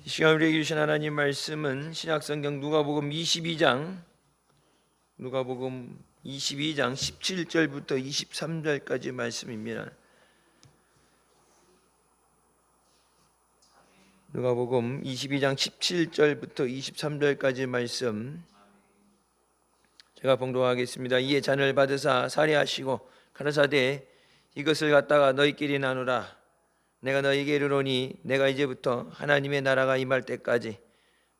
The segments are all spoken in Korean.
이 시간 우리에게 주신 하나님 말씀은 신약성경 누가복음 22장 17절부터 23절까지 말씀입니다. 누가복음 22장 17절부터 23절까지 말씀 제가 봉독하겠습니다. 이에 잔을 받으사 살해하시고 가라사대 이것을 갖다가 너희끼리 나누라. 내가 너희에게 이르노니 내가 이제부터 하나님의 나라가 임할 때까지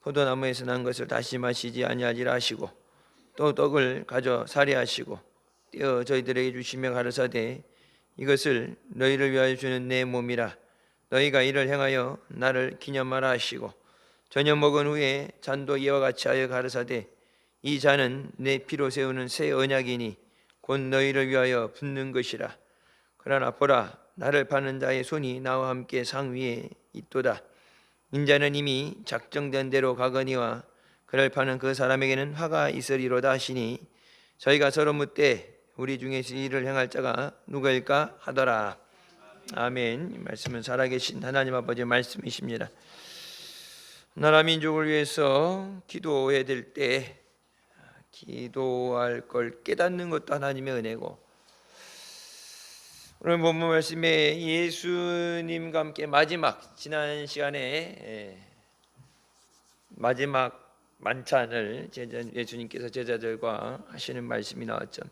포도나무에서 난 것을 다시 마시지 아니하리라 하시고 또 떡을 가져 살해하시고 떼어 저희들에게 주시며 가라사대 이것을 너희를 위하여 주는 내 몸이라. 너희가 이를 행하여 나를 기념하라 하시고 저녁 먹은 후에 잔도 이와 같이 하여 가라사대 이 잔은 내 피로 세우는 새 언약이니 곧 너희를 위하여 붓는 것이라. 그러나 보라 나를 파는 자의 손이 나와 함께 상 위에 있도다. 인자는 이미 작정된 대로 가거니와 그를 파는 그 사람에게는 화가 있으리로다 하시니 저희가 서로 묻되 우리 중에서 이를 행할 자가 누구일까 하더라. 아멘. 이 말씀은 살아계신 하나님 아버지의 말씀이십니다. 나라 민족을 위해서 기도해야 될 때 기도할 걸 깨닫는 것도 하나님의 은혜고, 오늘 본문 말씀에 예수님과 함께 지난 시간에 마지막 만찬을 예수님께서 제자들과 하시는 말씀이 나왔죠.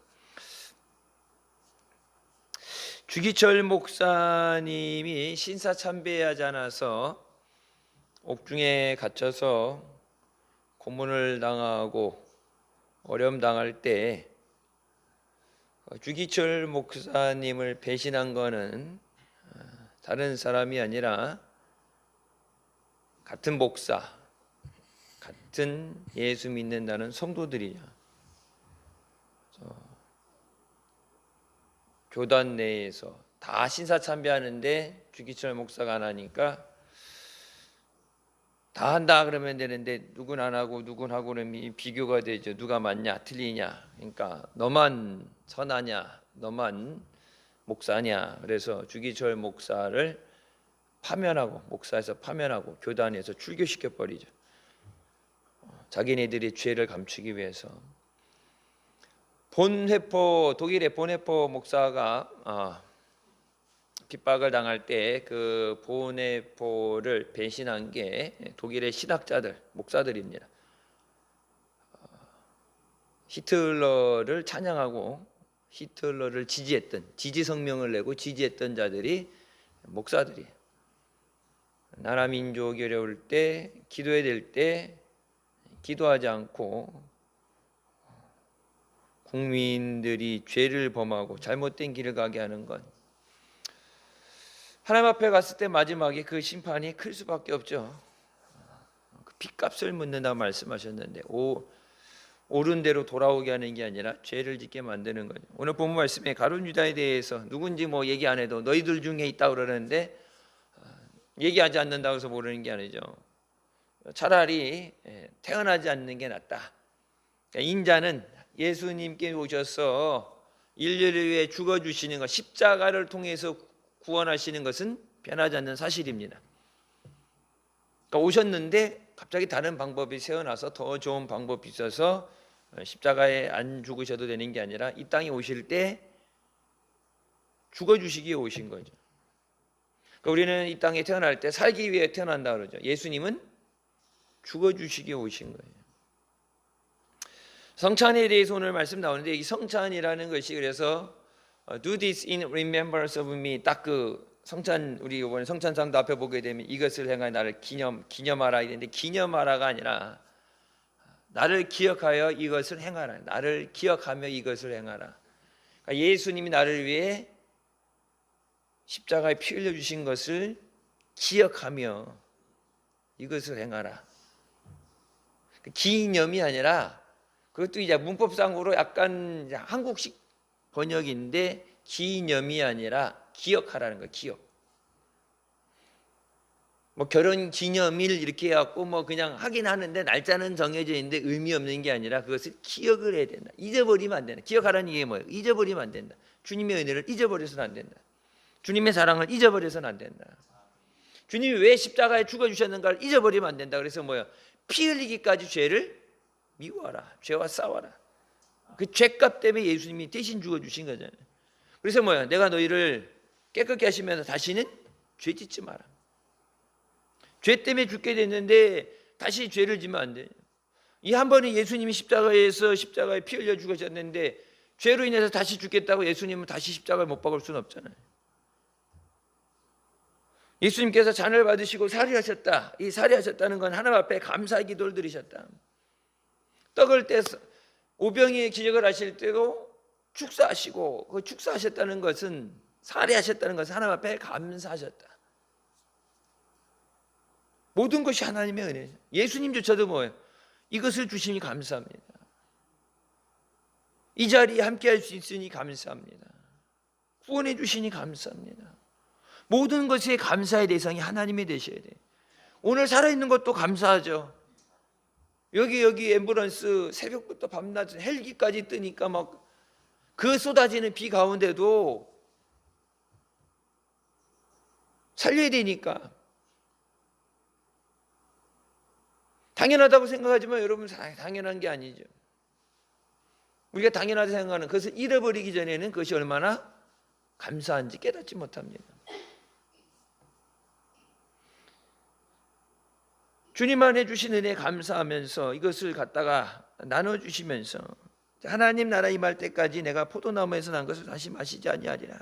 주기철 목사님이 신사참배하지 않아서 옥중에 갇혀서 고문을 당하고 어려움 당할 때 주기철 목사님을 배신한 거는 다른 사람이 아니라 같은 목사, 같은 예수 믿는다는 성도들이죠. 교단 내에서 다 신사참배하는데 주기철 목사가 안 하니까 다 한다 그러면 되는데 누군 안 하고 누군 하고 그러면 비교가 되죠. 누가 맞냐 틀리냐. 그러니까 너만 선하냐 너만 목사냐. 그래서 주기철 목사를 파면하고 목사에서 파면하고 교단에서 출교시켜 버리죠. 자기네들의 죄를 감추기 위해서. 독일의 본회포 목사가 핍박을 당할 때 그 본회포를 배신한 게 독일의 신학자들, 목사들입니다. 히틀러를 찬양하고 히틀러를 지지 성명을 내고 지지했던 자들이 목사들이에요. 나라 민족이 어려울 때 기도해야 될 때 기도하지 않고 국민들이 죄를 범하고 잘못된 길을 가게 하는 건 하나님 앞에 갔을 때 마지막에 그 심판이 클 수밖에 없죠. 그 핏값을 묻는다 말씀하셨는데 옳은 대로 돌아오게 하는 게 아니라 죄를 짓게 만드는 거죠. 오늘 본문 말씀에 가룟 유다에 대해서 누군지 얘기 안 해도 너희들 중에 있다 그러는데 얘기하지 않는다고 해서 모르는 게 아니죠. 차라리 태어나지 않는 게 낫다. 인자는 예수님께 오셔서 인류를 위해 죽어주시는 것, 십자가를 통해서 구원하시는 것은 변하지 않는 사실입니다. 그러니까 오셨는데 갑자기 다른 방법이 새어나서 더 좋은 방법이 있어서 십자가에 안 죽으셔도 되는 게 아니라 이 땅에 오실 때 죽어주시기에 오신 거죠. 그러니까 우리는 이 땅에 태어날 때 살기 위해 태어난다 그러죠. 예수님은 죽어주시기에 오신 거예요. 성찬에 대해서 오늘 말씀 나오는데 이 성찬이라는 것이 그래서 Do this in remembrance of me. 딱 그 성찬 우리 이번에 성찬상도 앞에 보게 되면 이것을 행하여 나를 기념하라 이랬는데 기념하라가 아니라 나를 기억하여 이것을 행하라. 나를 기억하며 이것을 행하라. 그러니까 예수님이 나를 위해 십자가에 피 흘려 주신 것을 기억하며 이것을 행하라. 기념이 아니라 그것도 이제 문법상으로 약간 한국식 번역인데 기념이 아니라 기억하라는 거예요. 기억. 결혼 기념일 이렇게 해갖고 그냥 하긴 하는데 날짜는 정해져 있는데 의미 없는 게 아니라 그것을 기억을 해야 된다. 잊어버리면 안 된다. 기억하라는 게 뭐예요? 잊어버리면 안 된다. 주님의 은혜를 잊어버려서는 안 된다. 주님의 사랑을 잊어버려서는 안 된다. 주님이 왜 십자가에 죽어주셨는가를 잊어버리면 안 된다. 그래서 뭐야? 피 흘리기까지 죄를 미워하라. 죄와 싸워라. 그 죄값 때문에 예수님이 대신 죽어주신 거잖아요. 그래서 뭐야? 내가 너희를 깨끗게 하시면서 다시는 죄 짓지 마라. 죄 때문에 죽게 됐는데 다시 죄를 지면 안 돼요. 이 한 번은 예수님이 십자가에 피 흘려 죽으셨는데 죄로 인해서 다시 죽겠다고 예수님은 다시 십자가를 못 박을 수는 없잖아요. 예수님께서 잔을 받으시고 살해하셨다. 이 살해하셨다는 건 하나님 앞에 감사의 기도를 드리셨다. 떡을 떼서 오병이의 기적을 하실 때도 축사하시고, 그 축사하셨다는 것은, 살해하셨다는 것은 하나님 앞에 감사하셨다. 모든 것이 하나님의 은혜죠. 예수님조차도 뭐예요? 이것을 주시니 감사합니다. 이 자리에 함께할 수 있으니 감사합니다. 구원해 주시니 감사합니다. 모든 것의 감사의 대상이 하나님이 되셔야 돼요. 오늘 살아있는 것도 감사하죠. 여기 앰뷸런스 새벽부터 밤낮 헬기까지 뜨니까 막 그 쏟아지는 비 가운데도 살려야 되니까 당연하다고 생각하지만 여러분, 당연한 게 아니죠. 우리가 당연하다고 생각하는 그것을 잃어버리기 전에는 그것이 얼마나 감사한지 깨닫지 못합니다. 주님 안에 주신 은혜에 감사하면서 이것을 갖다가 나눠주시면서 하나님 나라 임할 때까지 내가 포도나무에서 난 것을 다시 마시지 아니하리라.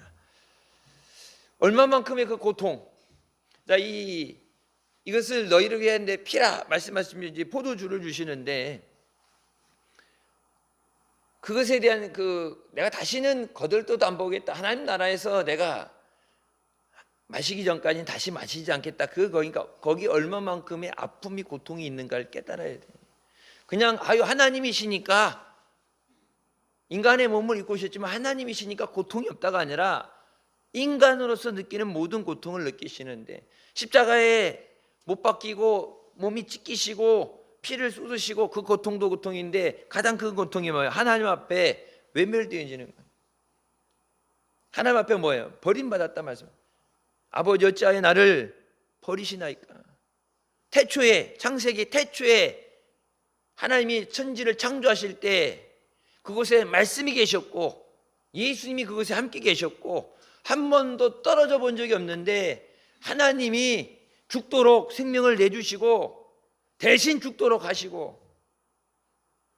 얼마만큼의 그 고통. 자, 이것을 너희를 위한 내 피라 말씀하시면 포도주를 주시는데, 그것에 대한 내가 다시는 거들떠도 안 보겠다. 하나님 나라에서 내가 마시기 전까지는 다시 마시지 않겠다. 그러니까 거기 얼마만큼의 아픔이 고통이 있는가를 깨달아야 돼. 그냥 하나님이시니까 인간의 몸을 입고 오셨지만 하나님이시니까 고통이 없다가 아니라 인간으로서 느끼는 모든 고통을 느끼시는데, 십자가에 못 박히고 몸이 찢기시고 피를 쏟으시고 그 고통도 고통인데 가장 큰 고통이 뭐예요? 하나님 앞에 외면되어지는 거예요. 하나님 앞에 뭐예요? 버림받았다 말씀. 아버지 어찌하여 나를 버리시나이까. 창세기 태초에 하나님이 천지를 창조하실 때 그곳에 말씀이 계셨고 예수님이 그곳에 함께 계셨고 한 번도 떨어져 본 적이 없는데 하나님이 죽도록 생명을 내주시고 대신 죽도록 하시고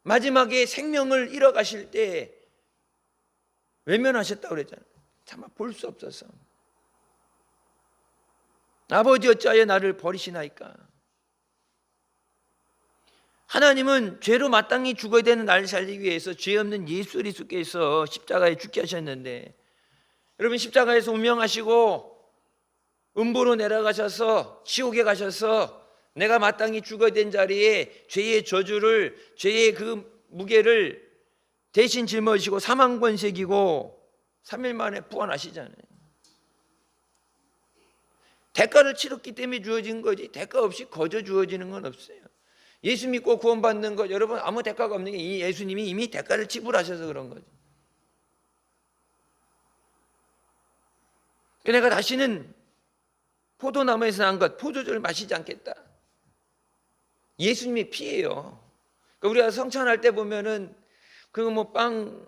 마지막에 생명을 잃어가실 때 외면하셨다고 그랬잖아요. 참 볼 수 없어서. 아버지 어찌하여 나를 버리시나이까. 하나님은 죄로 마땅히 죽어야 되는 나를 살리기 위해서 죄 없는 예수 그리스도께서 십자가에 죽게 하셨는데, 여러분 십자가에서 운명하시고 음부로 내려가셔서 지옥에 가셔서 내가 마땅히 죽어야 된 자리에 죄의 저주를, 죄의 그 무게를 대신 짊어지시고 사망 권세기고 3일 만에 부활하시잖아요. 대가를 치렀기 때문에 주어진 거지 대가 없이 거저 주어지는 건 없어요. 예수 믿고 구원받는 것, 여러분 아무 대가가 없는 게 이 예수님이 이미 대가를 지불하셔서 그런 거죠. 내가 다시는 포도나무에서 난 것, 포도주를 마시지 않겠다. 예수님의 피예요. 그러니까 우리가 성찬할 때 보면은 그거 뭐 빵,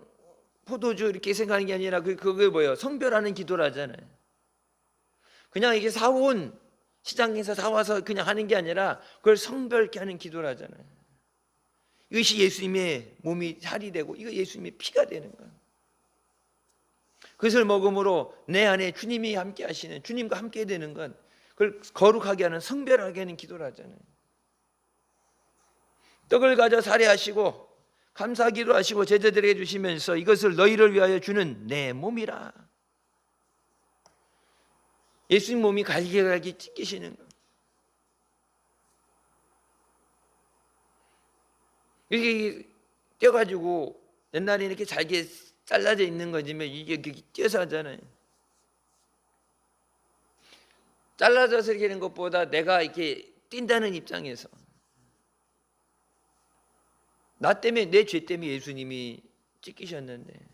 포도주 이렇게 생각하는 게 아니라 그게 뭐예요? 성별하는 기도를 하잖아요. 그냥 이게 사온 시장에서 사와서 그냥 하는 게 아니라 그걸 성별케 하는 기도를 하잖아요. 이것이 예수님의 몸이 살이 되고 이거 예수님의 피가 되는 거예요. 그것을 먹음으로 내 안에 주님이 함께 하시는, 주님과 함께 되는 건 그걸 거룩하게 하는, 성별하게 하는 기도를 하잖아요. 떡을 가져 살해하시고 감사기도 하시고 제자들에게 주시면서 이것을 너희를 위하여 주는 내 몸이라. 예수님 몸이 갈기갈기 찢기시는 거. 이렇게 떼가지고 옛날에 이렇게 잘게 잘라져 있는 거지만 이게 떼서 하잖아요. 잘라져서 이렇게 하는 것보다 내가 이렇게 뛴다는 입장에서 나 때문에, 내 죄 때문에 예수님이 찢기셨는데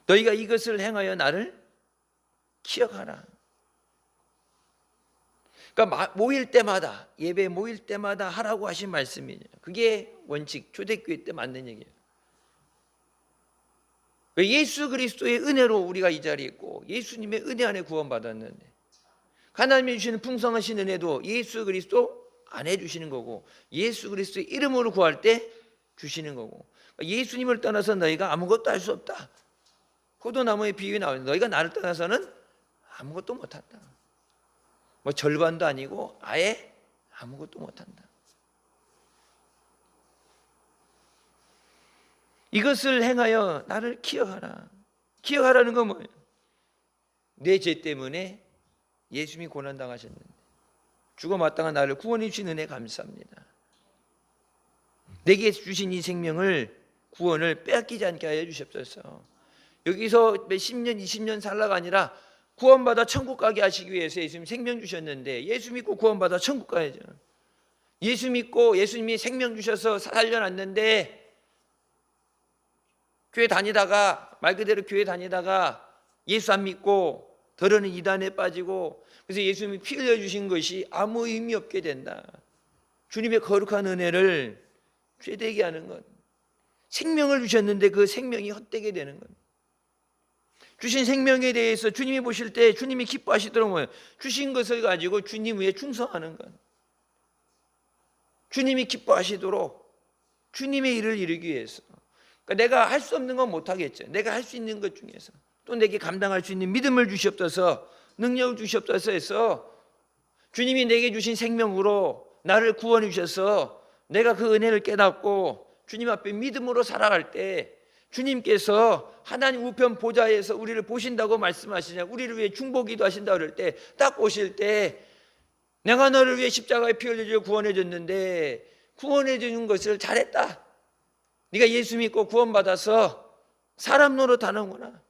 너희가 이것을 행하여 나를 기억하라. 그러니까 모일 때마다, 예배 모일 때마다 하라고 하신 말씀이에요. 그게 원칙, 초대교회 때 맞는 얘기예요. 예수 그리스도의 은혜로 우리가 이 자리에 있고 예수님의 은혜 안에 구원받았는데, 하나님이 주시는 풍성하신 은혜도 예수 그리스도 안에 주시는 거고, 예수 그리스도의 이름으로 구할 때 주시는 거고, 예수님을 떠나서 너희가 아무것도 할 수 없다. 포도나무의 비유에 나오는, 너희가 나를 떠나서는 아무것도 못한다. 뭐 절반도 아니고 아예 아무것도 못한다. 이것을 행하여 나를 기억하라. 기억하라는 건 뭐예요? 내 죄 때문에 예수님이 고난당하셨는데 죽어 마땅한 나를 구원해 주신 은혜 감사합니다. 내게 주신 이 생명을, 구원을 빼앗기지 않게 하여 주시옵소서. 여기서 몇십 년 20년 살라가 아니라 구원받아 천국 가게 하시기 위해서 예수님 생명 주셨는데, 예수 믿고 구원받아 천국 가야죠. 예수 믿고 예수님이 생명 주셔서 살려놨는데, 교회 다니다가, 말 그대로 교회 다니다가 예수 안 믿고 더러는 이단에 빠지고, 그래서 예수님이 피 흘려주신 것이 아무 의미 없게 된다. 주님의 거룩한 은혜를 죄되게 하는 것, 생명을 주셨는데 그 생명이 헛되게 되는 것, 주신 생명에 대해서 주님이 보실 때 주님이 기뻐하시도록 뭐예요? 주신 것을 가지고 주님 위에 충성하는 것, 주님이 기뻐하시도록 주님의 일을 이루기 위해서. 그러니까 내가 할 수 없는 건 못하겠죠. 내가 할 수 있는 것 중에서 또 내게 감당할 수 있는 믿음을 주시옵소서, 능력을 주시옵소서 해서 주님이 내게 주신 생명으로 나를 구원해 주셔서 내가 그 은혜를 깨닫고 주님 앞에 믿음으로 살아갈 때, 주님께서 하나님 우편 보좌에서 우리를 보신다고 말씀하시냐, 우리를 위해 중보기도 하신다고 그럴 때, 딱 보실 때 내가 너를 위해 십자가에 피 흘려 구원해 줬는데 구원해 주는 것을 잘했다. 네가 예수 믿고 구원받아서 사람 노릇하는구나,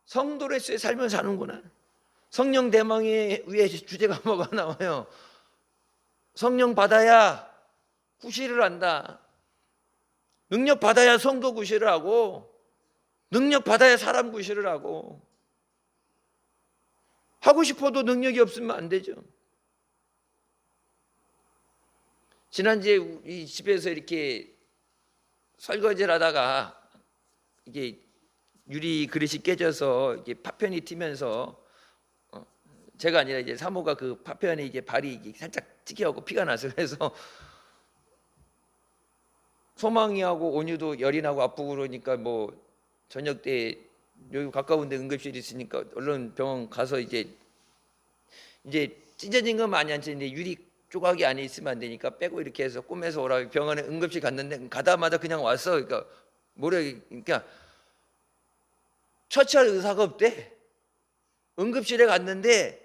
성도로서의 삶을 사는구나. 성령 대망의 위에 주제가 뭐가 나와요? 성령 받아야 구실을 한다. 능력 받아야 성도 구실을 하고, 능력 받아야 사람 구실을 하고, 하고 싶어도 능력이 없으면 안 되죠. 지난주에 우리 집에서 이렇게 설거지를 하다가 이게 유리 그릇이 깨져서 이게 파편이 튀면서, 제가 아니라 이제 사모가 그 파편에 이제 발이 이게 살짝 찍혀갖고 피가 나서, 그래서 소망이하고 온유도 열이 나고 아프고 그러니까 뭐 저녁 때 여기 가까운데 응급실이 있으니까 얼른 병원 가서 이제 찢어진 건 많이 안 찢는데 유리 조각이 안에 있으면 안 되니까 빼고 이렇게 해서 꼬매서 오라고 병원에 응급실 갔는데, 가다마다 그냥 왔어. 그러니까 그러니까 처치할 의사가 없대. 응급실에 갔는데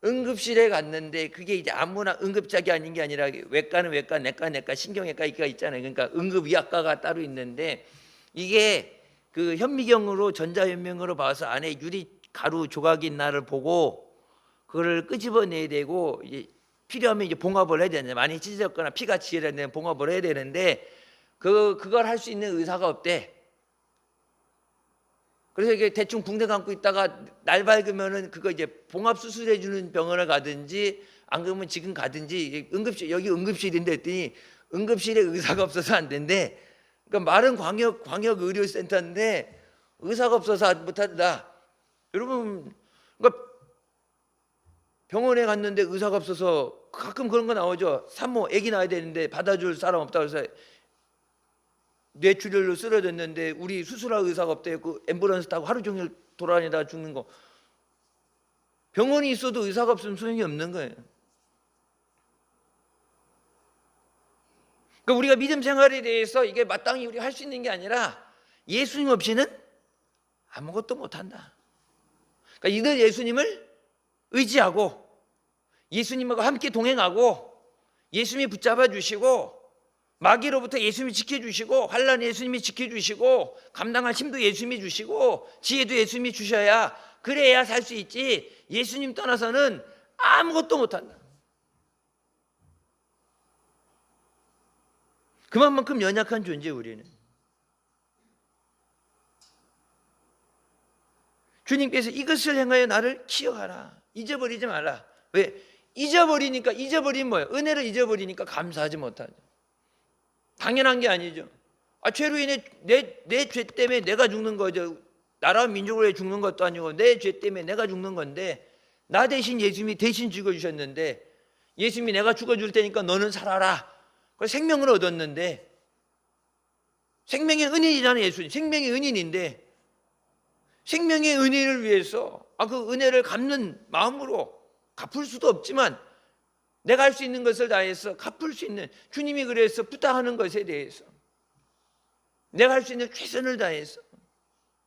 응급실에 갔는데 그게 이제 아무나 응급작이 아닌 게 아니라, 외과는 외과, 내과, 신경외과 이가 있잖아요. 그러니까 응급의학과가 따로 있는데, 이게 그 현미경으로, 전자현미경으로 봐서 안에 유리 가루 조각이 있나를 보고 그거를 끄집어내야 되고, 이제 필요하면 이제 봉합을 해야 되는데, 많이 찢어졌거나 피가 지혈되면 봉합을 해야 되는데 그걸 할 수 있는 의사가 없대. 그래서 이게 대충 붕대 감고 있다가 날 밝으면은 그거 이제 봉합 수술해 주는 병원을 가든지, 안 그러면 지금 가든지, 응급실, 여기 응급실인데 했더니 응급실에 의사가 없어서 안 된대. 그러니까 말은 광역 의료센터인데 의사가 없어서 못한다. 여러분, 그러니까 병원에 갔는데 의사가 없어서 가끔 그런 거 나오죠. 산모 아기 낳아야 되는데 받아줄 사람 없다 그래서 뇌출혈로 쓰러졌는데 우리 수술할 의사가 없대. 그 앰뷸런스 타고 하루 종일 돌아다니다 죽는 거. 병원이 있어도 의사가 없으면 소용이 없는 거예요. 그러니까 우리가 믿음 생활에 대해서 이게 마땅히 우리가 할 수 있는 게 아니라, 예수님 없이는 아무것도 못한다. 그러니까 이들 예수님을 의지하고 예수님하고 함께 동행하고, 예수님이 붙잡아 주시고, 마귀로부터 예수님이 지켜주시고, 환난 예수님이 지켜주시고, 감당할 힘도 예수님이 주시고, 지혜도 예수님이 주셔야, 그래야 살 수 있지, 예수님 떠나서는 아무것도 못한다. 그만큼 연약한 존재 우리는. 주님께서 이것을 행하여 나를 기억하라, 잊어버리지 말라. 왜? 잊어버리면 뭐예요? 은혜를 잊어버리니까 감사하지 못하죠. 당연한 게 아니죠. 죄로 인해 내 죄 때문에 내가 죽는 거죠. 나라 민족을 위해 죽는 것도 아니고 내 죄 때문에 내가 죽는 건데, 나 대신 예수님이 대신 죽어주셨는데, 예수님이 내가 죽어줄 테니까 너는 살아라. 그래서 생명을 얻었는데, 생명의 은인이잖아요. 예수님 생명의 은인인데, 생명의 은혜를 위해서 그 은혜를 갚는 마음으로, 갚을 수도 없지만 내가 할 수 있는 것을 다해서 갚을 수 있는, 주님이 그래서 부탁하는 것에 대해서 내가 할 수 있는 최선을 다해서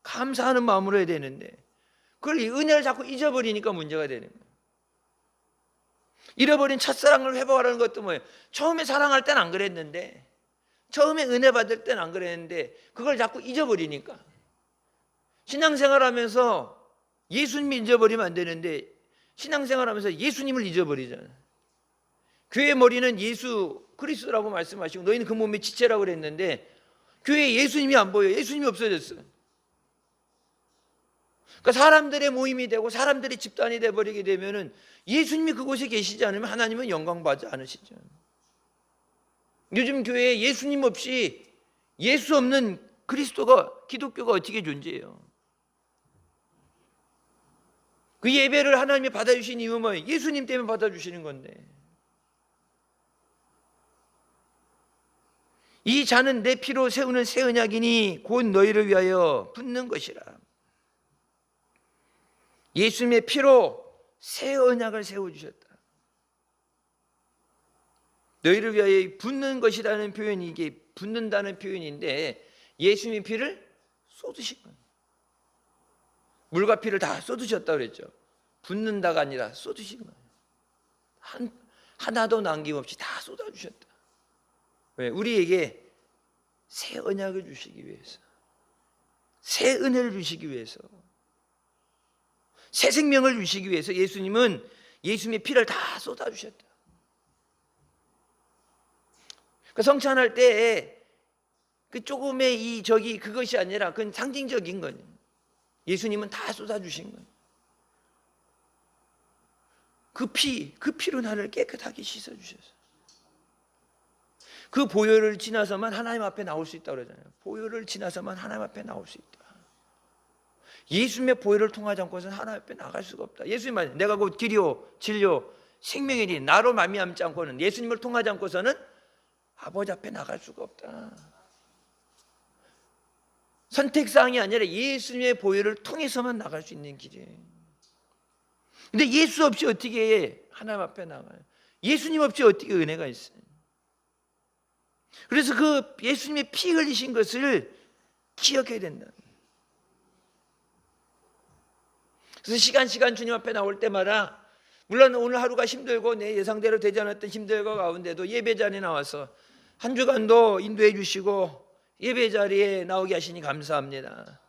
감사하는 마음으로 해야 되는데, 그걸 이 은혜를 자꾸 잊어버리니까 문제가 되는 거예요. 잃어버린 첫사랑을 회복하라는 것도 뭐예요? 처음에 사랑할 땐 안 그랬는데, 처음에 은혜 받을 땐 안 그랬는데, 그걸 자꾸 잊어버리니까. 신앙생활하면서 예수님을 잊어버리면 안 되는데, 신앙생활하면서 예수님을 잊어버리잖아요. 교회 머리는 예수 그리스도라고 말씀하시고 너희는 그 몸의 지체라고 그랬는데, 교회에 예수님이 안 보여요. 예수님이 없어졌어요. 그러니까 사람들의 모임이 되고 사람들의 집단이 되어버리게 되면은, 예수님이 그곳에 계시지 않으면 하나님은 영광받지 않으시죠. 요즘 교회에 예수님 없이, 예수 없는 그리스도가, 기독교가 어떻게 존재해요? 그 예배를 하나님이 받아주신 이유는 뭐예요? 예수님 때문에 받아주시는 건데. 이 잔은 내 피로 세우는 새 언약이니 곧 너희를 위하여 붓는 것이라. 예수님의 피로 새 언약을 세워주셨다. 너희를 위하여 붓는 것이라는 표현이, 이게 붓는다는 표현인데, 예수님의 피를 쏟으신 거예요. 물과 피를 다 쏟으셨다고 그랬죠. 붓는다가 아니라 쏟으신 거예요. 하나도 남김없이 다 쏟아주셨다. 왜? 우리에게 새 언약을 주시기 위해서, 새 은혜를 주시기 위해서, 새 생명을 주시기 위해서 예수님은 예수님의 피를 다 쏟아주셨다. 그 성찬할 때 그 조금의 그것이 아니라 그건 상징적인 거예요. 예수님은 다 쏟아주신 거예요. 그 피로 나를 깨끗하게 씻어주셨어요. 그 보혈을 지나서만 하나님 앞에 나올 수 있다고 그러잖아요. 보혈을 지나서만 하나님 앞에 나올 수 있다. 예수님의 보혈을 통하지 않고서는 하나님 앞에 나갈 수가 없다. 예수님 말, 내가 곧 길이요 진리요 생명이니 나로 말미암지 않고는, 예수님을 통하지 않고서는 아버지 앞에 나갈 수가 없다. 선택사항이 아니라 예수님의 보혈을 통해서만 나갈 수 있는 길이에요. 근데 예수 없이 어떻게 하나님 앞에 나가요? 예수님 없이 어떻게 은혜가 있어요? 그래서 그 예수님의 피 흘리신 것을 기억해야 된다. 그래서 시간 주님 앞에 나올 때마다, 물론 오늘 하루가 힘들고 내 예상대로 되지 않았던 힘들과 가운데도 예배 자리에 나와서 한 주간도 인도해 주시고 예배 자리에 나오게 하시니 감사합니다.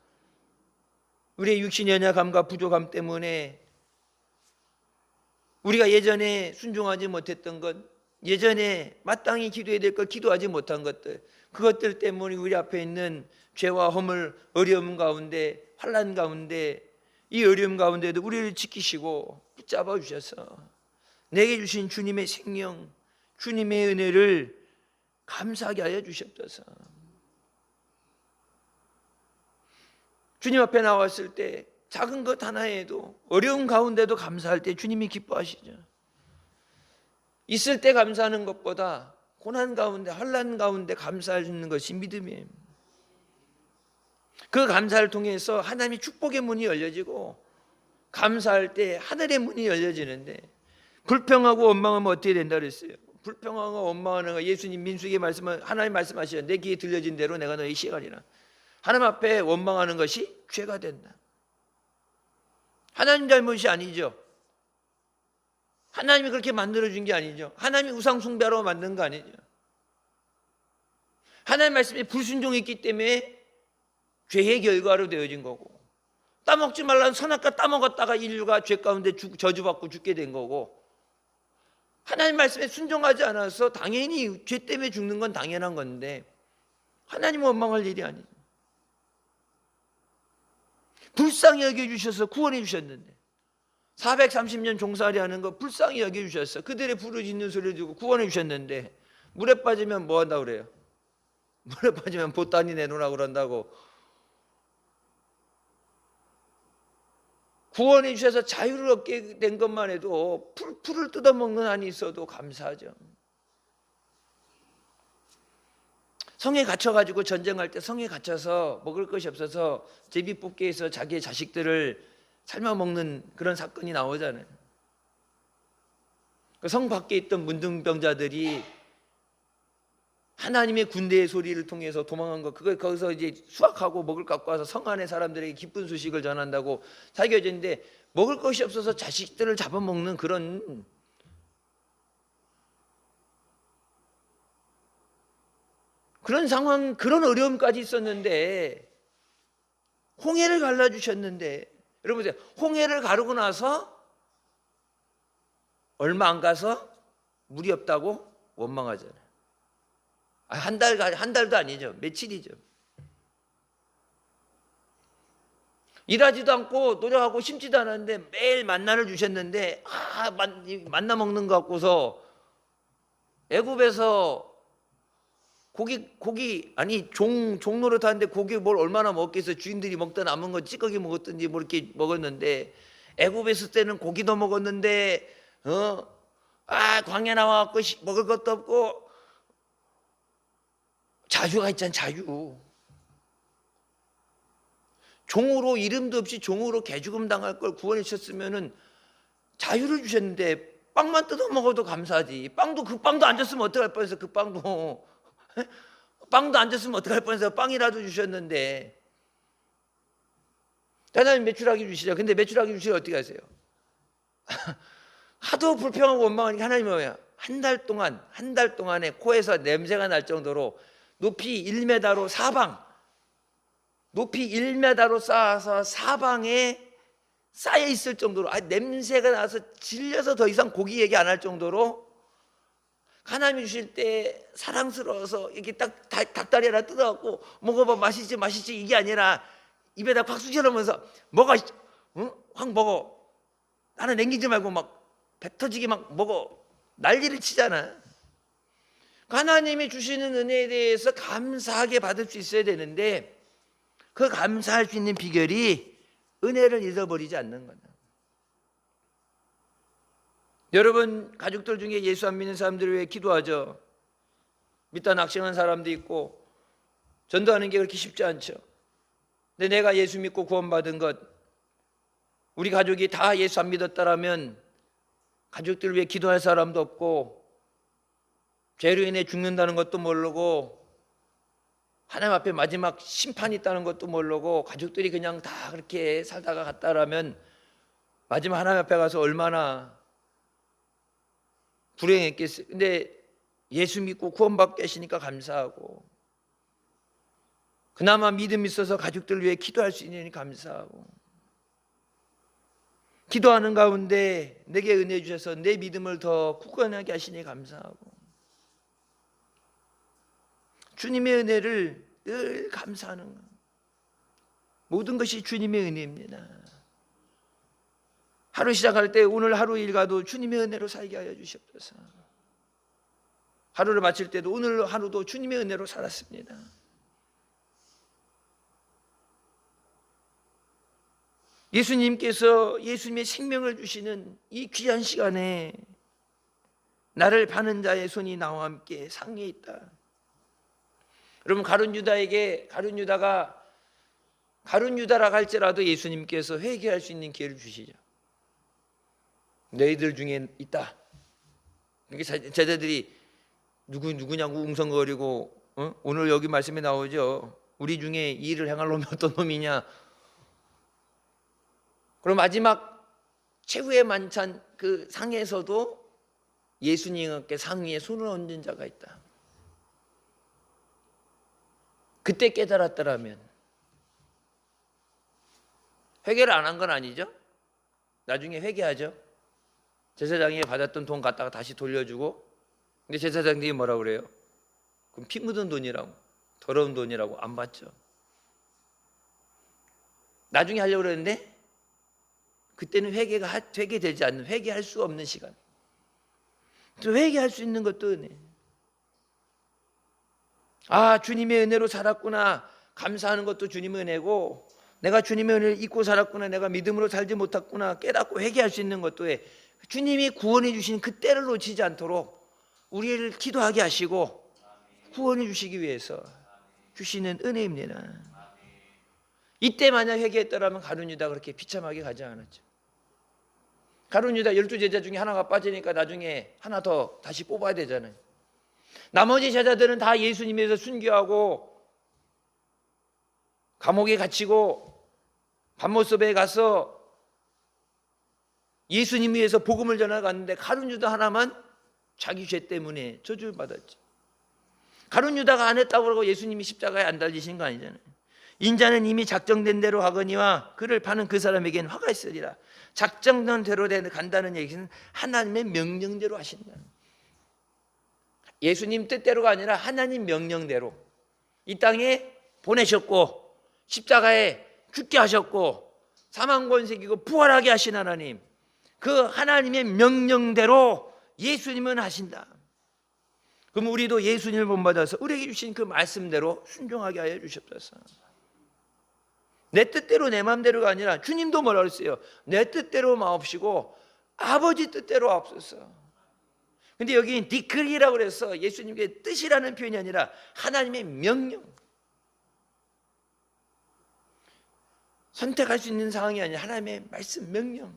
우리의 육신의 연약함과 부족함 때문에 우리가 예전에 순종하지 못했던 것, 예전에 마땅히 기도해야 될 것 기도하지 못한 것들, 그것들 때문에 우리 앞에 있는 죄와 허물, 어려움 가운데, 환난 가운데, 이 어려움 가운데도 우리를 지키시고 붙잡아 주셔서 내게 주신 주님의 생명, 주님의 은혜를 감사하게 하여 주시옵소서. 주님 앞에 나왔을 때 작은 것 하나에도, 어려운 가운데도 감사할 때 주님이 기뻐하시죠. 있을 때 감사하는 것보다 고난 가운데, 환난 가운데 감사하는 것이 믿음이에요. 그 감사를 통해서 하나님의 축복의 문이 열려지고, 감사할 때 하늘의 문이 열려지는데, 불평하고 원망하면 어떻게 된다 그랬어요? 불평하고 원망하는 거, 예수님 민수기에 말씀은 하나님 말씀하시죠. 내 귀에 들려진 대로 내가 너희 시간이라. 하나님 앞에 원망하는 것이 죄가 된다. 하나님 잘못이 아니죠. 하나님이 그렇게 만들어준 게 아니죠. 하나님이 우상 숭배하러 만든 거 아니죠. 하나님 말씀에 불순종했기 때문에 죄의 결과로 되어진 거고, 따먹지 말라는 선악과 따먹었다가 인류가 죄 가운데 저주받고 죽게 된 거고, 하나님 말씀에 순종하지 않아서 당연히 죄 때문에 죽는 건 당연한 건데, 하나님 원망할 일이 아니죠. 불쌍히 여겨주셔서 구원해 주셨는데, 430년 종살이 하는 거 불쌍히 여겨주셨어. 그들의 부르짖는 소리를 듣고 구원해 주셨는데 물에 빠지면 뭐 한다고 그래요? 물에 빠지면 보따니 내놓으라고 그런다고. 구원해 주셔서 자유를 얻게 된 것만 해도 풀을 뜯어먹는 한이 있어도 감사하죠. 성에 갇혀가지고 전쟁할 때 성에 갇혀서 먹을 것이 없어서 제비뽑기에서 자기의 자식들을 삶아먹는 그런 사건이 나오잖아요. 성 밖에 있던 문둥병자들이 하나님의 군대의 소리를 통해서 도망한 거, 그걸 거기서 이제 수확하고 먹을 거 갖고 와서 성 안의 사람들에게 기쁜 소식을 전한다고 사겨졌는데, 먹을 것이 없어서 자식들을 잡아먹는 그런 상황, 그런 어려움까지 있었는데 홍해를 갈라주셨는데, 여러분 보세요. 홍해를 가르고 나서 얼마 안 가서 물이 없다고 원망하잖아요. 한 달도 아니죠. 며칠이죠. 일하지도 않고 노력하고 심지도 않았는데 매일 만나를 주셨는데, 만나 먹는 거 갖고서 애굽에서 고기 아니 종 노릇 하는데 고기 뭘 얼마나 먹겠어. 주인들이 먹다 남은 거 찌꺼기 먹었든지 뭐 이렇게 먹었는데, 애굽에 있을 때는 고기도 먹었는데 광야 나와갖고 먹을 것도 없고 자유가 있잖아. 자유. 종으로, 이름도 없이 종으로 개죽음 당할 걸 구원해 주셨으면은 자유를 주셨는데, 빵만 뜯어 먹어도 감사하지. 그 빵도 안 줬으면 어떡할 뻔했어. 그 빵도 안 줬으면 어떡할 뻔해서 빵이라도 주셨는데, 하나님 매출하기 주시죠. 근데 매출하기 주시면 어떻게 하세요? 하도 불평하고 원망하니까 하나님은 뭐야? 한 달 동안에 코에서 냄새가 날 정도로 높이 1m로 높이 1m로 쌓아서 사방에 쌓여 있을 정도로, 냄새가 나서 질려서 더 이상 고기 얘기 안 할 정도로 하나님이 주실 때 사랑스러워서 이렇게 딱 닭다리 하나 뜯어갖고 먹어봐, 맛있지 이게 아니라 입에다 팍 쑤셔넣으면서 먹어, 응? 확 먹어. 나는 남기지 말고 막 배 터지게 막 먹어. 난리를 치잖아. 하나님이 주시는 은혜에 대해서 감사하게 받을 수 있어야 되는데, 그 감사할 수 있는 비결이 은혜를 잃어버리지 않는 거다. 여러분, 가족들 중에 예수 안 믿는 사람들을 위해 기도하죠. 믿다 낙심한 사람도 있고 전도하는 게 그렇게 쉽지 않죠. 근데 내가 예수 믿고 구원받은 것, 우리 가족이 다 예수 안 믿었다라면 가족들을 위해 기도할 사람도 없고, 죄로 인해 죽는다는 것도 모르고, 하나님 앞에 마지막 심판이 있다는 것도 모르고, 가족들이 그냥 다 그렇게 살다가 갔다라면 마지막 하나님 앞에 가서 얼마나 불행했겠어요. 근데 예수 믿고 구원받게 하시니까 감사하고, 그나마 믿음 있어서 가족들을 위해 기도할 수 있으니 감사하고, 기도하는 가운데 내게 은혜 주셔서 내 믿음을 더 굳건하게 하시니 감사하고, 주님의 은혜를 늘 감사하는 것. 모든 것이 주님의 은혜입니다. 하루 시작할 때 오늘 하루 일과도 주님의 은혜로 살게 하여 주시옵소서. 하루를 마칠 때도 오늘 하루도 주님의 은혜로 살았습니다. 예수님께서 예수님의 생명을 주시는 이 귀한 시간에 나를 파는 자의 손이 나와 함께 상에 있다. 여러분, 가룟 유다라 할지라도 예수님께서 회개할 수 있는 기회를 주시죠. 너희들 중에 있다. 그러니까 제자들이 누구냐고 웅성거리고, 오늘 여기 말씀에 나오죠. 우리 중에 이 일을 행할 놈이 어떤 놈이냐. 그럼 마지막 최후의 만찬 그 상에서도 예수님께 상 위에 손을 얹은 자가 있다. 그때 깨달았더라면, 회개를 안 한 건 아니죠. 나중에 회개하죠. 제사장이 받았던 돈 갖다가 다시 돌려주고, 근데 제사장들이 뭐라고 그래요? 그럼 피 묻은 돈이라고, 더러운 돈이라고 안 받죠. 나중에 하려고 그랬는데 그때는 회개되지 않는, 회개할 수 없는 시간. 또 회개할 수 있는 것도 은혜. 아, 주님의 은혜로 살았구나, 감사하는 것도 주님의 은혜고, 내가 주님의 은혜를 잊고 살았구나, 내가 믿음으로 살지 못했구나 깨닫고 회개할 수 있는 것도 해. 주님이 구원해 주신 그 때를 놓치지 않도록 우리를 기도하게 하시고 구원해 주시기 위해서 주시는 은혜입니다. 이때 만약 회개했더라면 가룟 유다 그렇게 비참하게 가지 않았죠. 가룟 유다 12제자 중에 하나가 빠지니까 나중에 하나 더 다시 뽑아야 되잖아요. 나머지 제자들은 다 예수님에서 순교하고 감옥에 갇히고 밤모습에 가서 예수님 위해서 복음을 전하러 갔는데 가룟 유다 하나만 자기 죄 때문에 저주를 받았죠. 가룟 유다가 안 했다고 그러고 예수님이 십자가에 안 달리신 거 아니잖아요. 인자는 이미 작정된 대로 하거니와 그를 파는 그 사람에게는 화가 있으리라. 작정된 대로 간다는 얘기는 하나님의 명령대로 하신다는, 예수님 뜻대로가 아니라 하나님 명령대로 이 땅에 보내셨고 십자가에 죽게 하셨고 사망권 새기고 부활하게 하신 하나님, 그 하나님의 명령대로 예수님은 하신다. 그럼 우리도 예수님을 본받아서 우리에게 주신 그 말씀대로 순종하게 하여 주시옵소서. 내 뜻대로 내 마음대로가 아니라 주님도 뭐라 그랬어요? 내 뜻대로 마옵시고 아버지 뜻대로 하옵소서. 근데 여기 디크리라고 그래서 예수님의 뜻이라는 표현이 아니라 하나님의 명령, 선택할 수 있는 상황이 아니라 하나님의 말씀, 명령.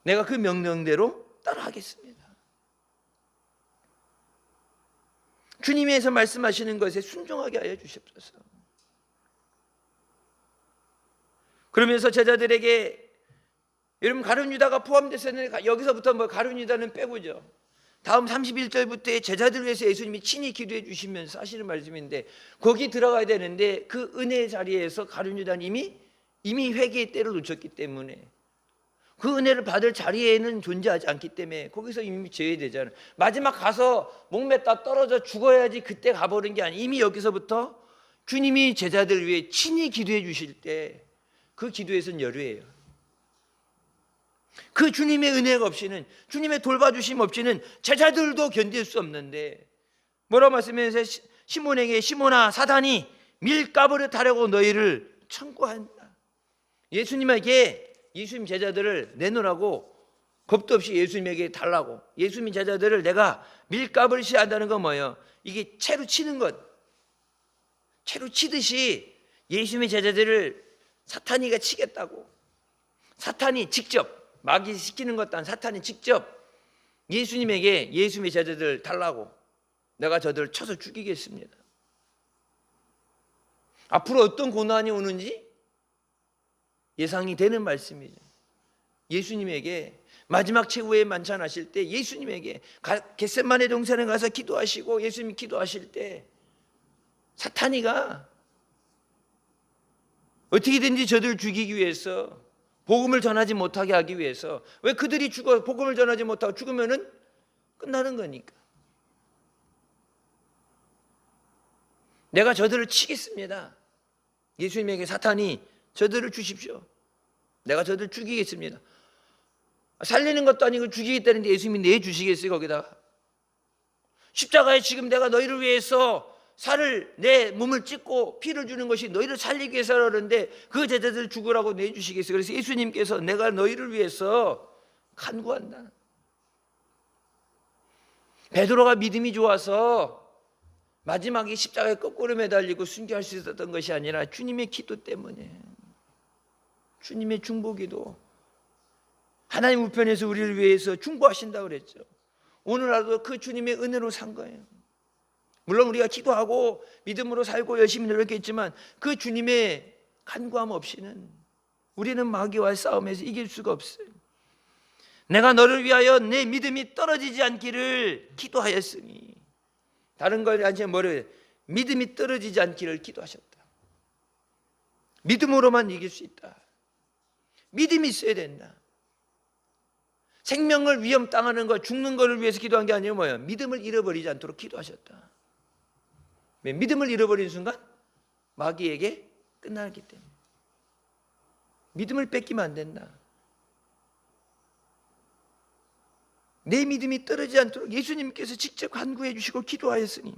내가 그 명령대로 따라하겠습니다. 주님께서 말씀하시는 것에 순종하게 하여 주시옵소서. 그러면서 제자들에게, 여러분 가룟 유다가 포함됐었는데 여기서부터 뭐 가룟 유다는 빼고죠. 다음 31절부터의 제자들 위해서 예수님이 친히 기도해 주시면서 하시는 말씀인데 거기 들어가야 되는데 그 은혜의 자리에서 가룟 유다는 이미 회개의 때를 놓쳤기 때문에 그 은혜를 받을 자리에는 존재하지 않기 때문에 거기서 이미 제외되잖아요. 마지막 가서 목맸다 떨어져 죽어야지 그때 가버린 게 아니에요. 이미 여기서부터 주님이 제자들 위해 친히 기도해 주실 때 그 기도에서는 열외예요. 그 주님의 은혜가 없이는, 주님의 돌봐주심 없이는 제자들도 견딜 수 없는데 뭐라고 말씀하면서 시몬에게 시몬아 사단이 밀가부를 타려고 너희를 청구한다. 예수님에게 예수님 제자들을 내놓으라고 겁도 없이 예수님에게 달라고, 예수님 제자들을 내가 밀가부를 한다는 건 뭐예요? 이게 채로 치는 것, 채로 치듯이 예수님의 제자들을 사탄이가 치겠다고, 사탄이 직접 마귀 시키는 것도 아니고 사탄이 직접 예수님에게 예수님의 제자들 달라고, 내가 저들을 쳐서 죽이겠습니다. 앞으로 어떤 고난이 오는지 예상이 되는 말씀이죠. 예수님에게 마지막 최후의 만찬하실 때 예수님에게 겟세마네 동산에 가서 기도하시고 예수님이 기도하실 때 사탄이가 어떻게든지 저들을 죽이기 위해서, 복음을 전하지 못하게 하기 위해서, 왜 그들이 죽어 복음을 전하지 못하고 죽으면은 끝나는 거니까. 내가 저들을 치겠습니다. 예수님에게 사탄이 저들을 주십시오. 내가 저들을 죽이겠습니다. 살리는 것도 아니고 죽이겠다는데 예수님이 내주시겠어요? 거기다가 십자가에 지금 내가 너희를 위해서 살을, 내 몸을 찢고 피를 주는 것이 너희를 살리기 위해서라는데 그 제자들 죽으라고 내주시겠어요? 그래서 예수님께서 내가 너희를 위해서 간구한다. 베드로가 믿음이 좋아서 마지막에 십자가에 거꾸로 매달리고 순교할 수 있었던 것이 아니라 주님의 기도 때문에, 주님의 중보기도, 하나님 우편에서 우리를 위해서 중보하신다고 그랬죠. 오늘 하루도 그 주님의 은혜로 산 거예요. 물론 우리가 기도하고 믿음으로 살고 열심히 노력했지만 그 주님의 간구함 없이는 우리는 마귀와의 싸움에서 이길 수가 없어요. 내가 너를 위하여 내 믿음이 떨어지지 않기를 기도하였으니, 다른 걸 아니면 뭐를, 믿음이 떨어지지 않기를 기도하셨다. 믿음으로만 이길 수 있다. 믿음이 있어야 된다. 생명을 위험 당하는 것, 죽는 것을 위해서 기도한 게 아니에요. 뭐예요? 믿음을 잃어버리지 않도록 기도하셨다. 믿음을 잃어버린 순간 마귀에게 끝나기 때문에 믿음을 뺏기면 안 된다. 내 믿음이 떨어지지 않도록 예수님께서 직접 간구해 주시고 기도하였으니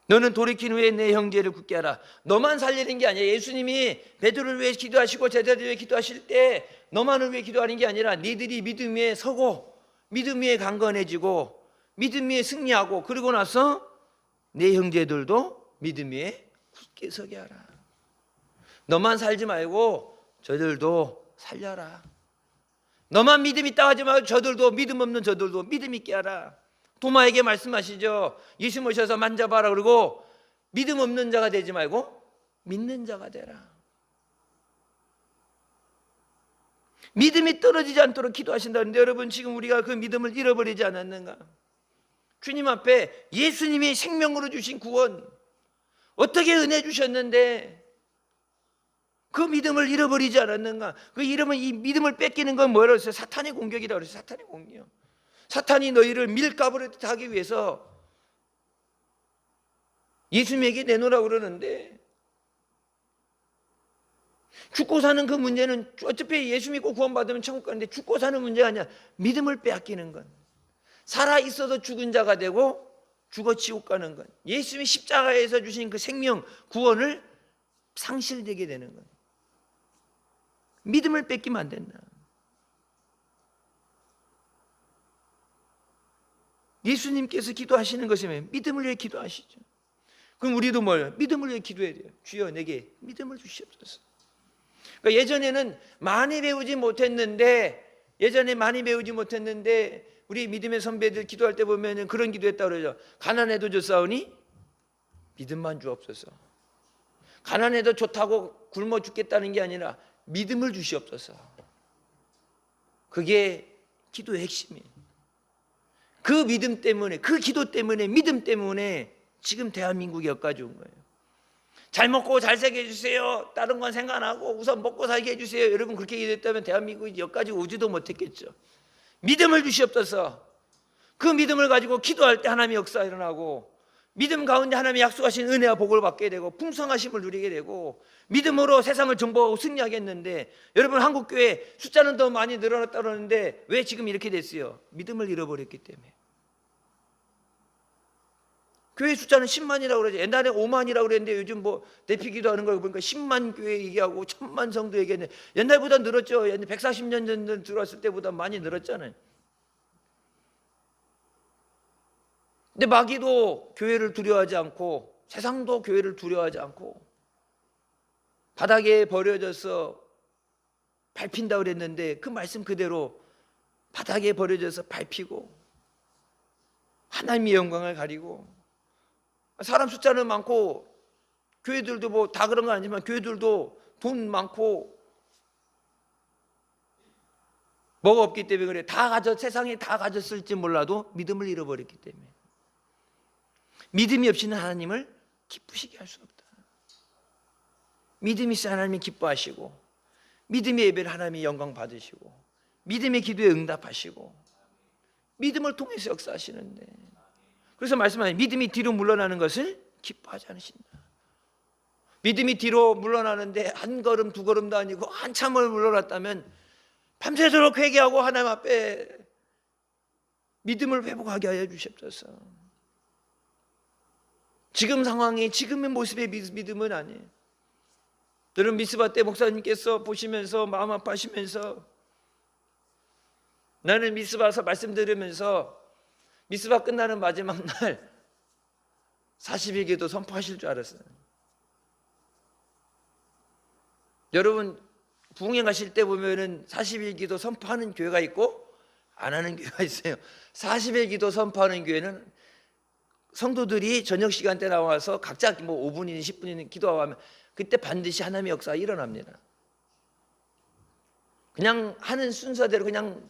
너는 돌이킨 후에 내 형제를 굳게 하라. 너만 살리는 게 아니야. 예수님이 베드로를 위해 기도하시고 제자들을 위해 기도하실 때 너만을 위해 기도하는 게 아니라 니들이 믿음 위에 서고 믿음 위에 강건해지고 믿음 위에 승리하고 그러고 나서 내 형제들도 믿음 위에 굳게 서게 하라. 너만 살지 말고 저들도 살려라. 너만 믿음 있다 하지 말고 저들도 믿음 없는 저들도 믿음 있게 하라. 도마에게 말씀하시죠. 예수 모셔서 만져봐라. 그리고 믿음 없는 자가 되지 말고 믿는 자가 되라. 믿음이 떨어지지 않도록 기도하신다는데 여러분 지금 우리가 그 믿음을 잃어버리지 않았는가? 주님 앞에 예수님이 생명으로 주신 구원 어떻게 은혜 주셨는데 그 믿음을 잃어버리지 않았는가? 그 이름은 이 믿음을 뺏기는 건 뭐라고 했어요? 사탄의 공격이라고 그랬어요. 사탄의 공격. 사탄이 너희를 밀가부르듯 하기 위해서 예수님에게 내놓으라고 그러는데 죽고 사는 그 문제는 어차피 예수 믿고 구원받으면 천국 가는데 죽고 사는 문제가 아니라 믿음을 빼앗기는 건 살아있어도 죽은 자가 되고 죽어 지옥 가는 건 예수님이 십자가에서 주신 그 생명 구원을 상실되게 되는 건 믿음을 뺏기면 안 된다. 예수님께서 기도하시는 것이면 믿음을 위해 기도하시죠. 그럼 우리도 뭘? 믿음을 위해 기도해야 돼요. 주여 내게 믿음을 주시옵소서. 그러니까 예전에 많이 배우지 못했는데 우리 믿음의 선배들 기도할 때 보면 그런 기도했다고 그러죠. 가난해도 줬사오니 믿음만 주옵소서. 가난해도 좋다고 굶어 죽겠다는 게 아니라 믿음을 주시옵소서. 그게 기도의 핵심이에요. 그 믿음 때문에, 그 기도 때문에, 믿음 때문에 지금 대한민국이 여기까지 온 거예요. 잘 먹고 잘 살게 해주세요. 다른 건 생각 안 하고 우선 먹고 살게 해주세요. 여러분 그렇게 기도했다면 대한민국이 여기까지 오지도 못했겠죠. 믿음을 주시옵소서. 그 믿음을 가지고 기도할 때 하나님의 역사 일어나고 믿음 가운데 하나님의 약속하신 은혜와 복을 받게 되고 풍성하심을 누리게 되고 믿음으로 세상을 정복하고 승리하겠는데 여러분 한국교회 숫자는 더 많이 늘어났다 그러는데 왜 지금 이렇게 됐어요? 믿음을 잃어버렸기 때문에. 교회 숫자는 10만이라고 그러죠. 옛날에 5만이라고 그랬는데 요즘 뭐 대피기도 하는 걸 보니까 10만 교회 얘기하고 1000만 성도 얘기했는데 옛날보다 늘었죠. 옛날 140년 전 들어왔을 때보다 많이 늘었잖아요. 근데 마귀도 교회를 두려워하지 않고 세상도 교회를 두려워하지 않고 바닥에 버려져서 밟힌다고 그랬는데 그 말씀 그대로 바닥에 버려져서 밟히고 하나님의 영광을 가리고 사람 숫자는 많고 교회들도 뭐 다 그런 건 아니지만 교회들도 돈 많고 뭐가 없기 때문에 그래. 세상에 다 가졌을지 몰라도 믿음을 잃어버렸기 때문에 믿음이 없이는 하나님을 기쁘시게 할 수 없다. 믿음이 있어 하나님이 기뻐하시고 믿음의 예배를 하나님이 영광 받으시고 믿음의 기도에 응답하시고 믿음을 통해서 역사하시는데 그래서 말씀하신 믿음이 뒤로 물러나는 것을 기뻐하지 않으신다. 믿음이 뒤로 물러나는데 한 걸음 두 걸음도 아니고 한참을 물러났다면 밤새도록 회개하고 하나님 앞에 믿음을 회복하게 하여 주시옵소서. 지금 상황이 지금의 모습의 믿음은 아니에요. 여러분 미스바 때 목사님께서 보시면서 마음 아파하시면서 나는 미스바에서 말씀 들으면서 미스바 끝나는 마지막 날 40일기도 선포하실 줄 알았어요. 여러분 부흥회 가실 때 보면은 40일기도 선포하는 교회가 있고 안 하는 교회가 있어요. 40일기도 선포하는 교회는 성도들이 저녁 시간 때 나와서 각자 뭐 5분이든 10분이든 기도하면 그때 반드시 하나님의 역사가 일어납니다. 그냥 하는 순서대로 그냥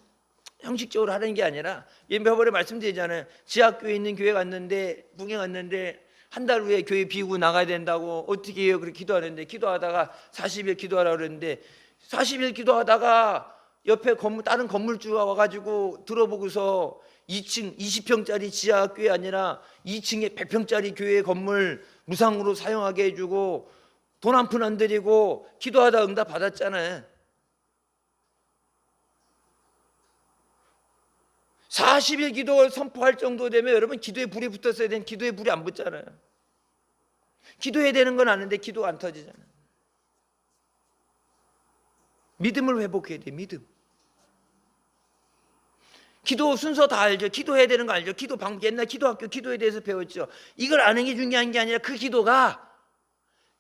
형식적으로 하는 게 아니라 몇번에 말씀드리잖아요. 지하교회에 있는 교회 갔는데 부흥회 갔는데 한 달 후에 교회 비우고 나가야 된다고 어떻게 해요? 그렇게 기도하는데 기도하다가 40일 기도하라고 그랬는데 40일 기도하다가 옆에 다른 건물주가 와가지고 들어보고서 2층 20평짜리 지하교회 아니라 2층에 100평짜리 교회 건물 무상으로 사용하게 해주고 돈 한 푼 안 들이고 기도하다 응답 받았잖아요. 40일 기도를 선포할 정도 되면 여러분 기도에 불이 붙었어야 되는 기도에 불이 안 붙잖아요. 기도해야 되는 건 아는데 기도가 안 터지잖아요. 믿음을 회복해야 돼. 믿음. 기도 순서 다 알죠. 기도해야 되는 거 알죠. 기도 방법 옛날 기도학교 기도에 대해서 배웠죠. 이걸 아는 게 중요한 게 아니라 그 기도가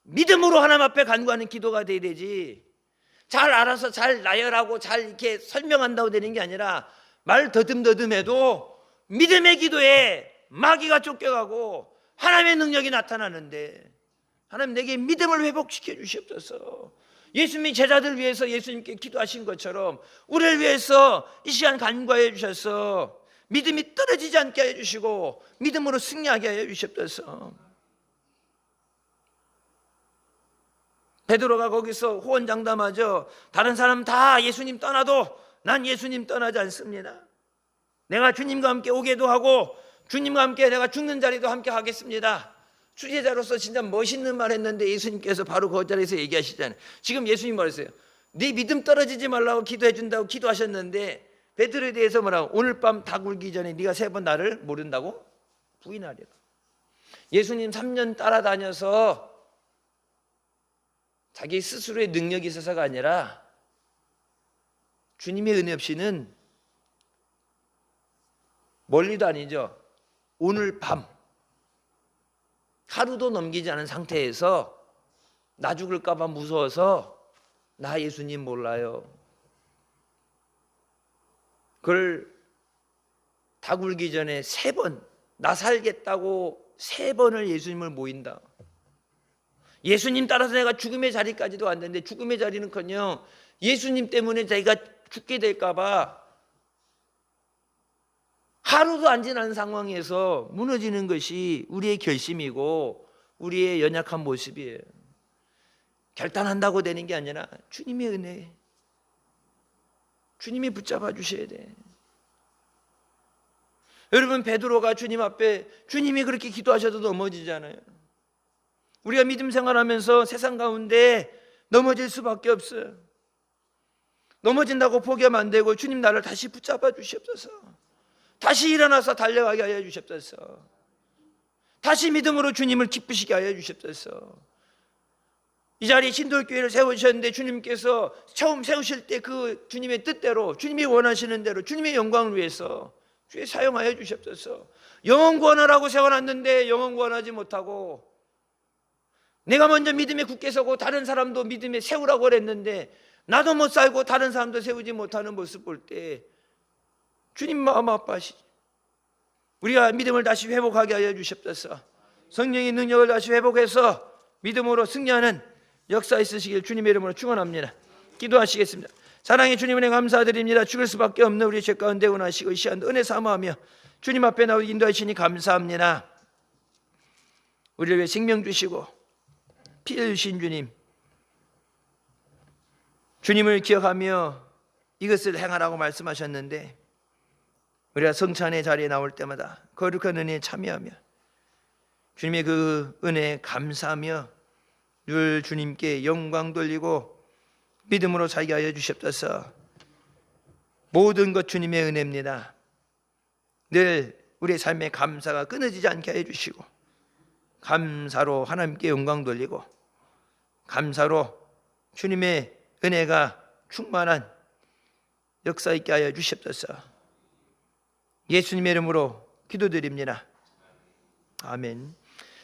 믿음으로 하나님 앞에 간구하는 기도가 돼야 되지. 잘 알아서 잘 나열하고 잘 이렇게 설명한다고 되는 게 아니라 말 더듬더듬해도 믿음의 기도에 마귀가 쫓겨가고 하나님의 능력이 나타나는데 하나님 내게 믿음을 회복시켜 주시옵소서. 예수님이 제자들 위해서 예수님께 기도하신 것처럼 우리를 위해서 이 시간 간구하여 주셔서 믿음이 떨어지지 않게 해 주시고 믿음으로 승리하게 하여 주시옵소서. 베드로가 거기서 호언장담하죠. 다른 사람 다 예수님 떠나도 난 예수님 떠나지 않습니다. 내가 주님과 함께 오게도 하고 주님과 함께 내가 죽는 자리도 함께 하겠습니다. 수제자로서 진짜 멋있는 말 했는데 예수님께서 바로 그 자리에서 얘기하시잖아요. 지금 예수님 말했어요. 네 믿음 떨어지지 말라고 기도해 준다고 기도하셨는데 베드로에 대해서 뭐라고? 오늘 밤 다 굴기 전에 네가 3번 나를 모른다고 부인하리라. 예수님 3년 따라다녀서 자기 스스로의 능력이 있어서가 아니라 주님의 은혜 없이는 멀리도 아니죠. 오늘 밤 하루도 넘기지 않은 상태에서 나 죽을까 봐 무서워서 나 예수님 몰라요. 그걸 다 굴기 전에 3번 나 살겠다고 3번을 예수님을 모인다. 예수님 따라서 내가 죽음의 자리까지도 왔는데 죽음의 자리는커녕 예수님 때문에 자기가 죽게 될까 봐 하루도 안 지난 상황에서 무너지는 것이 우리의 결심이고 우리의 연약한 모습이에요. 결단한다고 되는 게 아니라 주님의 은혜, 주님이 붙잡아 주셔야 돼. 여러분 베드로가 주님 앞에 주님이 그렇게 기도하셔도 넘어지잖아요. 우리가 믿음 생활하면서 세상 가운데 넘어질 수밖에 없어요. 넘어진다고 포기하면 안 되고 주님 나를 다시 붙잡아 주시옵소서. 다시 일어나서 달려가게 하여 주시옵소서. 다시 믿음으로 주님을 기쁘시게 하여 주시옵소서. 이 자리에 신돌교회를 세우셨는데 주님께서 처음 세우실 때 그 주님의 뜻대로 주님이 원하시는 대로 주님의 영광을 위해서 주에 사용하여 주시옵소서. 영원 구원하라고 세워놨는데 영원 구원하지 못하고 내가 먼저 믿음에 굳게 서고 다른 사람도 믿음에 세우라고 그랬는데 나도 못 살고 다른 사람도 세우지 못하는 모습 볼 때 주님 마음 아파하시죠. 우리가 믿음을 다시 회복하게 하여 주시옵소서. 성령의 능력을 다시 회복해서 믿음으로 승리하는 역사 있으시길 주님의 이름으로 축원합니다. 기도하시겠습니다. 사랑의 주님 은혜 감사드립니다. 죽을 수밖에 없는 우리 죄 가운데 원하시고 이 시간 은혜 사모하며 주님 앞에 나와 인도하시니 감사합니다. 우리를 위해 생명 주시고 피 흘리신 주님, 주님을 기억하며 이것을 행하라고 말씀하셨는데 우리가 성찬의 자리에 나올 때마다 거룩한 은혜에 참여하며 주님의 그 은혜에 감사하며 늘 주님께 영광 돌리고 믿음으로 살게 하여 주시옵소서. 모든 것 주님의 은혜입니다. 늘 우리의 삶의 감사가 끊어지지 않게 하여 주시고 감사로 하나님께 영광 돌리고 감사로 주님의 은혜가 충만한 역사 있게 하여 주시옵소서. 예수님의 이름으로 기도드립니다. 아멘.